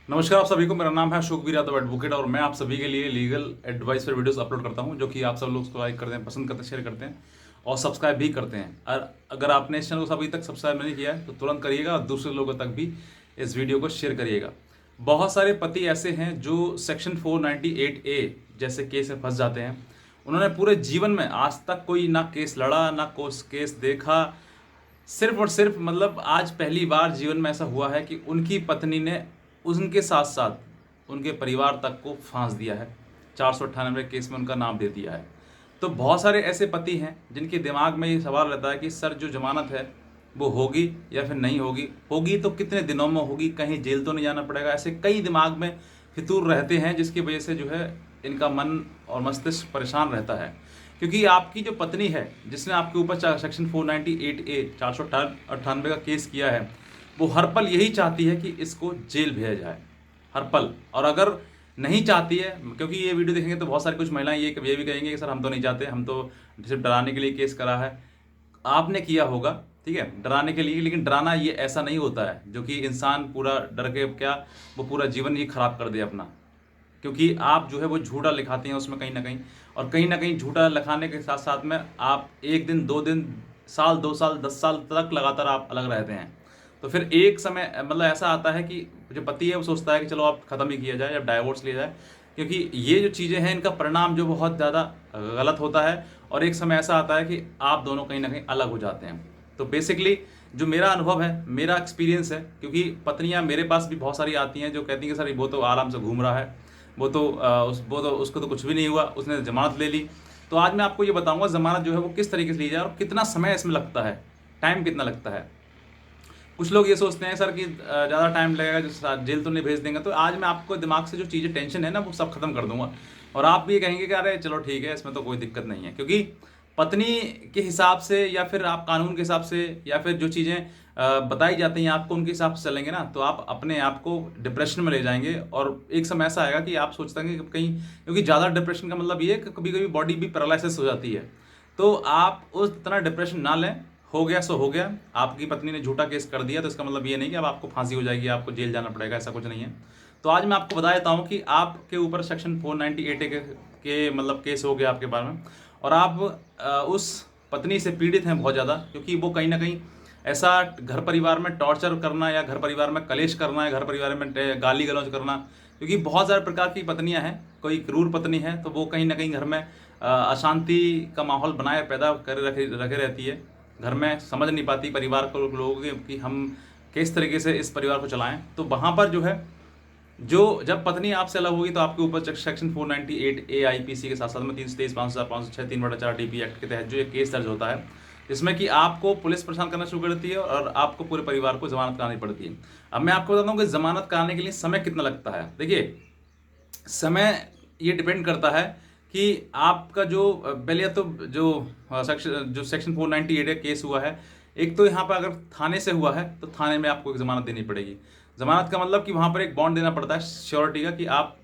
नमस्कार आप सभी को। मेरा नाम है शुकवीर यादव एडवोकेट और मैं आप सभी के लिए लीगल एडवाइस पर वीडियोस अपलोड करता हूं, जो कि आप सब लोग उसको लाइक करते हैं, पसंद करते हैं, शेयर करते हैं और सब्सक्राइब भी करते हैं। और अगर आपने इस चैनल को अभी तक सब्सक्राइब नहीं किया है तो तुरंत करिएगा और दूसरे लोगों तक भी इस वीडियो को शेयर करिएगा। बहुत सारे पति ऐसे हैं जो सेक्शन 498A जैसे केस में फंस जाते हैं। उन्होंने पूरे जीवन में आज तक कोई ना केस लड़ा, ना कोई केस देखा। सिर्फ और सिर्फ मतलब आज पहली बार जीवन में ऐसा हुआ है कि उनकी पत्नी ने उनके साथ साथ उनके परिवार तक को फांस दिया है। 498 केस में उनका नाम दे दिया है। तो बहुत सारे ऐसे पति हैं जिनके दिमाग में ये सवाल रहता है कि सर जो जमानत है वो होगी या फिर नहीं होगी, होगी तो कितने दिनों में होगी, कहीं जेल तो नहीं जाना पड़ेगा। ऐसे कई दिमाग में फितूर रहते हैं जिसकी वजह से जो है इनका मन और मस्तिष्क परेशान रहता है। क्योंकि आपकी जो पत्नी है जिसने आपके ऊपर सेक्शन 498A 498 का केस किया है, वो हर पल यही चाहती है कि इसको जेल भेजा जाए, हर पल। और अगर नहीं चाहती है, क्योंकि ये वीडियो देखेंगे तो बहुत सारी कुछ महिलाएं ये भी कहेंगे कि सर हम तो नहीं चाहते, हम तो सिर्फ डराने के लिए केस करा है। आपने किया होगा, ठीक है, डराने के लिए, लेकिन डराना ये ऐसा नहीं होता है जो कि इंसान पूरा डर के क्या वो पूरा जीवन ही खराब कर दे अपना। क्योंकि आप जो है वो झूठा लिखाते हैं उसमें कहीं ना कहीं झूठा लिखाने के साथ साथ में आप एक दिन, 2 दिन, साल, 2 साल, 10 साल तक लगातार आप अलग रहते हैं। तो फिर एक समय मतलब ऐसा आता है कि जो पति है वो सोचता है कि चलो अब ख़त्म ही किया जाए या डाइवोर्स लिया जाए, क्योंकि ये जो चीज़ें हैं इनका परिणाम जो बहुत ज़्यादा गलत होता है। और एक समय ऐसा आता है कि आप दोनों कहीं ना कहीं अलग हो जाते हैं। तो बेसिकली जो मेरा अनुभव है, मेरा एक्सपीरियंस है, क्योंकि पत्नियां मेरे पास भी बहुत सारी आती हैं जो कहती हैं कि सर वो तो आराम से घूम रहा है, वो तो उसको तो कुछ भी नहीं हुआ, उसने ज़मानत ले ली। तो आज मैं आपको ये बताऊंगा ज़मानत जो है वो किस तरीके से ली जाए और कितना समय इसमें लगता है, टाइम कितना लगता है। कुछ लोग ये सोचते हैं सर कि ज़्यादा टाइम लगेगा, जो जेल तो नहीं भेज देंगे। तो आज मैं आपको दिमाग से जो चीज़ें टेंशन है ना वो सब खत्म कर दूंगा और आप भी ये कहेंगे कि अरे चलो ठीक है, इसमें तो कोई दिक्कत नहीं है। क्योंकि पत्नी के हिसाब से या फिर आप कानून के हिसाब से या फिर जो चीज़ें बताई जाती हैं आपको उनके हिसाब से चलेंगे ना, तो आप अपने आप को डिप्रेशन में ले जाएंगे। और एक समय ऐसा आएगा कि आप सोचते हैं कि कहीं, क्योंकि ज़्यादा डिप्रेशन का मतलब ये है कि कभी कभी बॉडी भी पैरालिसिस हो जाती है। तो आप उस इतना डिप्रेशन ना लें। हो गया सो हो गया। आपकी पत्नी ने झूठा केस कर दिया तो इसका मतलब ये नहीं कि अब आपको फांसी हो जाएगी, आपको जेल जाना पड़ेगा, ऐसा कुछ नहीं है। तो आज मैं आपको बता देता हूँ कि आपके ऊपर सेक्शन 498 के मतलब केस हो गया आपके बारे में, और आप उस पत्नी से पीड़ित हैं बहुत ज़्यादा, क्योंकि वो कहीं ना कहीं ऐसा घर परिवार में टॉर्चर करना या घर परिवार में कलेश करना या घर परिवार में गाली गलौज करना, क्योंकि बहुत सारे प्रकार की पत्नियां हैं। कोई क्रूर पत्नी है तो वो कहीं ना कहीं घर में अशांति का माहौल बनाए पैदा कर रखे रहती है। घर में समझ नहीं पाती परिवार को, लोगों कि हम किस तरीके से इस परिवार को चलाएं। तो वहाँ पर जो है, जो जब पत्नी आपसे अलग होगी तो आपके ऊपर सेक्शन 498A IPC के साथ साथ में 323, 5,506, 3/4 DP एक्ट के तहत जो ये केस दर्ज होता है, जिसमें कि आपको पुलिस परेशान करना शुरू कर देती है और आपको पूरे परिवार को जमानत करानी पड़ती है। अब मैं आपको बताता हूँ कि जमानत कराने के लिए समय कितना लगता है। देखिए, समय ये डिपेंड करता है कि आपका जो पहले तो जो सेक्शन 498 केस हुआ है, एक तो यहाँ पर अगर थाने से हुआ है तो थाने में आपको एक ज़मानत देनी पड़ेगी। ज़मानत का मतलब कि वहाँ पर एक बॉन्ड देना पड़ता है श्योरिटी का, कि आप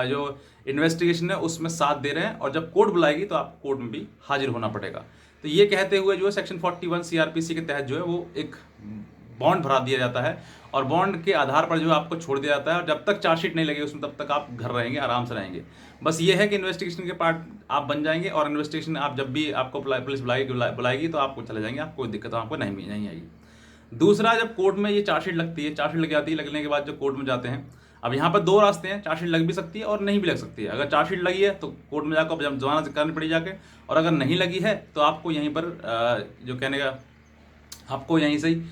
जो इन्वेस्टिगेशन है उसमें साथ दे रहे हैं, और जब कोर्ट बुलाएगी तो आपको कोर्ट में भी हाजिर होना पड़ेगा। तो ये कहते हुए जो है सेक्शन 41 CRPC के तहत जो है वो एक बॉन्ड भरा दिया जाता है, और बॉन्ड के आधार पर जो आपको छोड़ दिया जाता है, और जब तक चार्जशीट नहीं लगे उसमें तब तक आप घर रहेंगे, आराम से रहेंगे। बस ये है कि इन्वेस्टिगेशन के पार्ट आप बन जाएंगे, और इन्वेस्टिगेशन आप जब भी आपको पुलिस बुलाएगी तो आपको चले जाएंगे, आपको कोई दिक्कत आपको नहीं आएगी। दूसरा, जब कोर्ट में ये चार्जशीट लगती है, चार्जशीट लग जाती है, लगने के बाद जब कोर्ट में जाते हैं, अब यहाँ पर दो रास्ते हैं, चार्जशीट लग भी सकती है और नहीं भी लग सकती है। अगर चार्जशीट लगी है तो कोर्ट में जाकर जमानत करनी पड़ी जाके, और अगर नहीं लगी है तो आपको यहीं पर जो कहने का, आपको यहीं से ही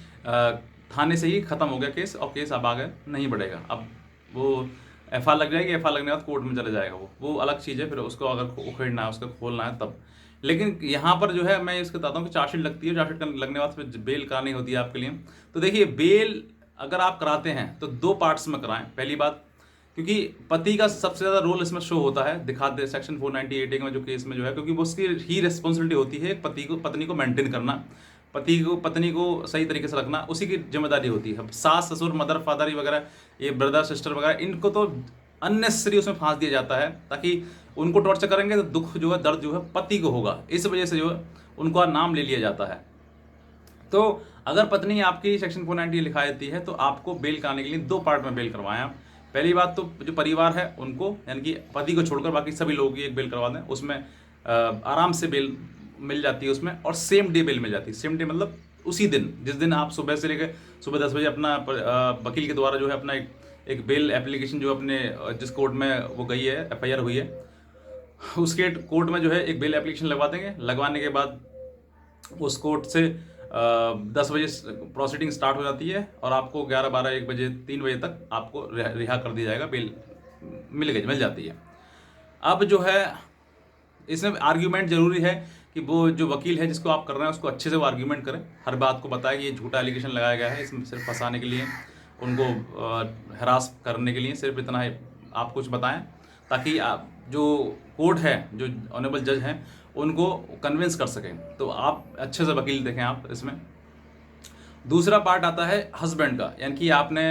थाने से ही खत्म हो गया केस, और केस अब आगे नहीं बढ़ेगा। अब वो FR लग जाएगी, FR लगने के बाद कोर्ट में चले जाएगा, वो अलग चीज़ है। फिर उसको अगर उखेड़ना है, उसको खोलना है तब। लेकिन यहाँ पर जो है मैं इसको बताता हूँ कि चार्जशीट लगती है, चार्जशीट लगने के बाद फिर बेल करानी होती है आपके लिए। तो देखिए, बेल अगर आप कराते हैं तो 2 पार्ट्स में कराएं। पहली बात, क्योंकि पति का सबसे ज़्यादा रोल इसमें शो होता है, दिखा दे सेक्शन 498 में जो केस में जो है, क्योंकि वो उसकी ही रिस्पॉन्सिबिलिटी होती है पत्नी को मेंटेन करना, पत्नी को सही तरीके से रखना, उसी की जिम्मेदारी होती है। सास ससुर, मदर फादर वगैरह, ये ब्रदर सिस्टर वगैरह, इनको तो अननेसेसरी उसमें फांस दिया जाता है, ताकि उनको टॉर्चर करेंगे तो दुख जो है, दर्द जो है पति को होगा। इस वजह से जो है उनका नाम ले लिया जाता है। तो अगर पत्नी आपकी सेक्शन 498 लिखा देती है तो आपको बेल कराने के लिए 2 पार्ट में बेल करवाएं आप। पहली बात तो जो परिवार है उनको, यानी कि पति को छोड़कर बाकी सभी लोगों की एक बेल करवा दें, उसमें आराम से बेल मिल जाती है उसमें, और सेम डे बेल मिल जाती है। सेम डे मतलब उसी दिन, जिस दिन आप सुबह से लेकर सुबह 10 बजे अपना वकील के द्वारा जो है अपना एक बेल एप्लीकेशन जो अपने जिस कोर्ट में वो गई है, FIR हुई है, उसके कोर्ट में जो है एक बेल एप्लीकेशन लगवा देंगे। लगवाने के बाद उस कोर्ट से 10 बजे प्रोसीडिंग स्टार्ट हो जाती है और आपको 11, 12, 1 बजे, 3 बजे तक आपको रिहा कर दिया जाएगा, बेल मिल जाती है। अब जो है इसमें आर्ग्यूमेंट जरूरी है कि वो जो वकील है जिसको आप कर रहे हैं उसको अच्छे से वो आर्ग्यूमेंट करें, हर बात को बताए कि ये झूठा एलिगेशन लगाया गया है, इसमें सिर्फ फंसाने के लिए, उनको हरास करने के लिए सिर्फ इतना है आप कुछ बताएं, ताकि आप जो कोर्ट है, जो ऑनरेबल जज हैं, उनको कन्विंस कर सकें। तो आप अच्छे से वकील देखें आप इसमें। दूसरा पार्ट आता है हस्बैंड का, यानी कि आपने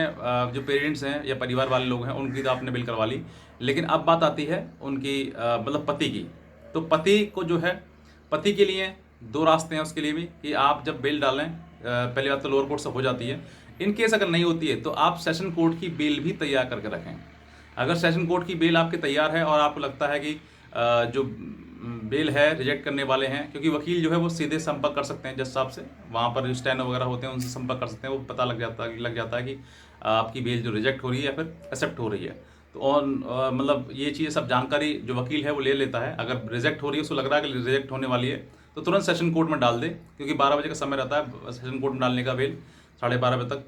जो पेरेंट्स हैं या परिवार वाले लोग हैं उनकी तो आपने बिल करवा ली, लेकिन अब बात आती है उनकी मतलब पति की। तो पति को जो है, पति के लिए 2 रास्ते हैं उसके लिए भी, कि आप जब बेल डालें, पहली बात तो लोअर कोर्ट से हो जाती है, इन केस अगर नहीं होती है तो आप सेशन कोर्ट की बेल भी तैयार करके रखें। अगर सेशन कोर्ट की बेल आपके तैयार है और आपको लगता है कि जो बेल है रिजेक्ट करने वाले हैं, क्योंकि वकील जो है वो सीधे संपर्क कर सकते हैं जज साहब से, वहाँ पर जो स्टैनो वगैरह होते हैं उनसे संपर्क कर सकते हैं, वो पता लग जाता है कि आपकी बेल जो रिजेक्ट हो रही है या फिर एक्सेप्ट हो रही है। तो और मतलब ये चीज़ें सब जानकारी जो वकील है वो ले लेता है। अगर रिजेक्ट हो रही है, उसको लग रहा है कि रिजेक्ट होने वाली है, तो तुरंत सेशन कोर्ट में डाल दे, क्योंकि 12 बजे का समय रहता है सेशन कोर्ट में डालने का बेल, 12:30 बजे तक।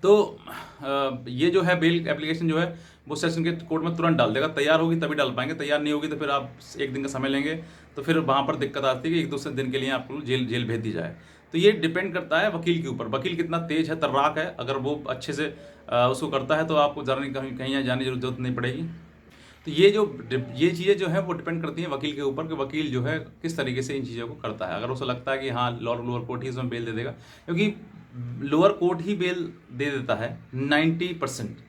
तो ये जो है बेल एप्लीकेशन जो है वो सेशन के कोर्ट में तुरंत डाल देगा, तैयार होगी तभी डाल पाएंगे, तैयार नहीं होगी तो फिर आप 1 दिन का समय लेंगे, तो फिर वहाँ पर दिक्कत आती है कि 1-2 दिन के लिए आपको जेल भेज दी जाए। तो ये डिपेंड करता है वकील के ऊपर, वकील कितना तेज है, तर्राक है, अगर वो अच्छे से उसको करता है तो आपको ज़रा कहीं जाने की जरूरत नहीं पड़ेगी। तो ये चीज़ें जो है वो डिपेंड करती हैं वकील के ऊपर कि वकील जो है किस तरीके से इन चीज़ों को करता है। अगर उसे लगता है कि हाँ लोअर कोर्ट ही इसमें बेल दे देगा, क्योंकि लोअर कोर्ट ही बेल दे देता है 90%।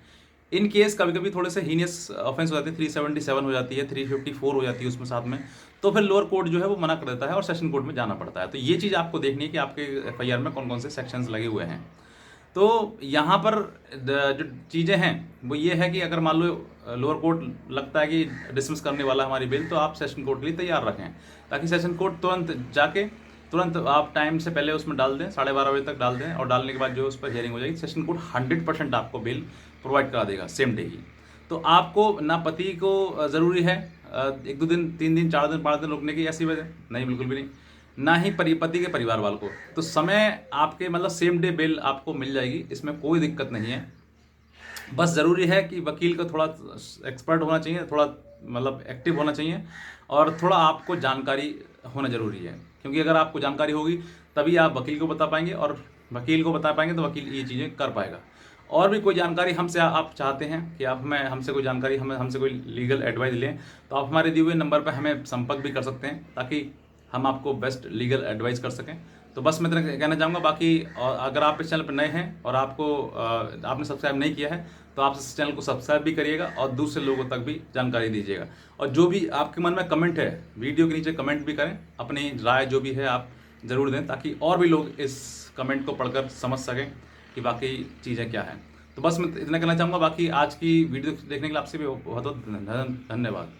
इन केस कभी कभी थोड़े से हीनियस ऑफेंस हो जाते हैं, 377 हो जाती है, 354 हो जाती है उसमें साथ में, तो फिर लोअर कोर्ट जो है वो मना कर देता है और सेशन कोर्ट में जाना पड़ता है। तो ये चीज़ आपको देखनी है कि आपके FIR में कौन कौन से सेक्शंस लगे हुए हैं। तो यहाँ पर जो चीज़ें हैं वो ये है कि अगर मान लो लोअर कोर्ट लगता है कि डिसमिस करने वाला हमारी बिल, तो आप सेशन कोर्ट के लिए तैयार रखें, ताकि सेशन कोर्ट तुरंत आप टाइम से पहले उसमें डाल दें, 12:30 बजे तक डाल दें, और डालने के बाद जो उस पर हियरिंग हो जाएगी, सेशन कोर्ट 100% आपको बिल प्रोवाइड करा देगा सेम डे ही। तो आपको ना पति को ज़रूरी है 1-2 दिन, 3 दिन, 4 दिन, 5 दिन रुकने की ऐसी वजह नहीं, बिल्कुल भी नहीं, ना ही पति के परिवार वालों को। तो समय आपके मतलब सेम डे बेल आपको मिल जाएगी, इसमें कोई दिक्कत नहीं है। बस ज़रूरी है कि वकील को थोड़ा एक्सपर्ट होना चाहिए, थोड़ा मतलब एक्टिव होना चाहिए, और थोड़ा आपको जानकारी होना ज़रूरी है, क्योंकि अगर आपको जानकारी होगी तभी आप वकील को बता पाएंगे, और वकील को बता पाएंगे तो वकील ये चीज़ें कर पाएगा। और भी कोई जानकारी हमसे आप चाहते हैं कि आप हमसे कोई जानकारी हमसे कोई लीगल एडवाइस लें, तो आप हमारे दिए हुए नंबर पर हमें संपर्क भी कर सकते हैं, ताकि हम आपको बेस्ट लीगल एडवाइस कर सकें। तो बस मैं इतना कहना चाहूँगा। बाकी अगर आप इस चैनल पर नए हैं और आपने सब्सक्राइब नहीं किया है, तो आप इस चैनल को सब्सक्राइब भी करिएगा और दूसरे लोगों तक भी जानकारी दीजिएगा। और जो भी आपके मन में कमेंट है, वीडियो के नीचे कमेंट भी करें, अपनी राय जो भी है आप ज़रूर दें, ताकि और भी लोग इस कमेंट को पढ़कर समझ सकें कि बाकी चीज़ें क्या हैं। तो बस मैं इतना कहना चाहूँगा। बाकी आज की वीडियो देखने के लिए आपसे भी बहुत बहुत धन्यवाद।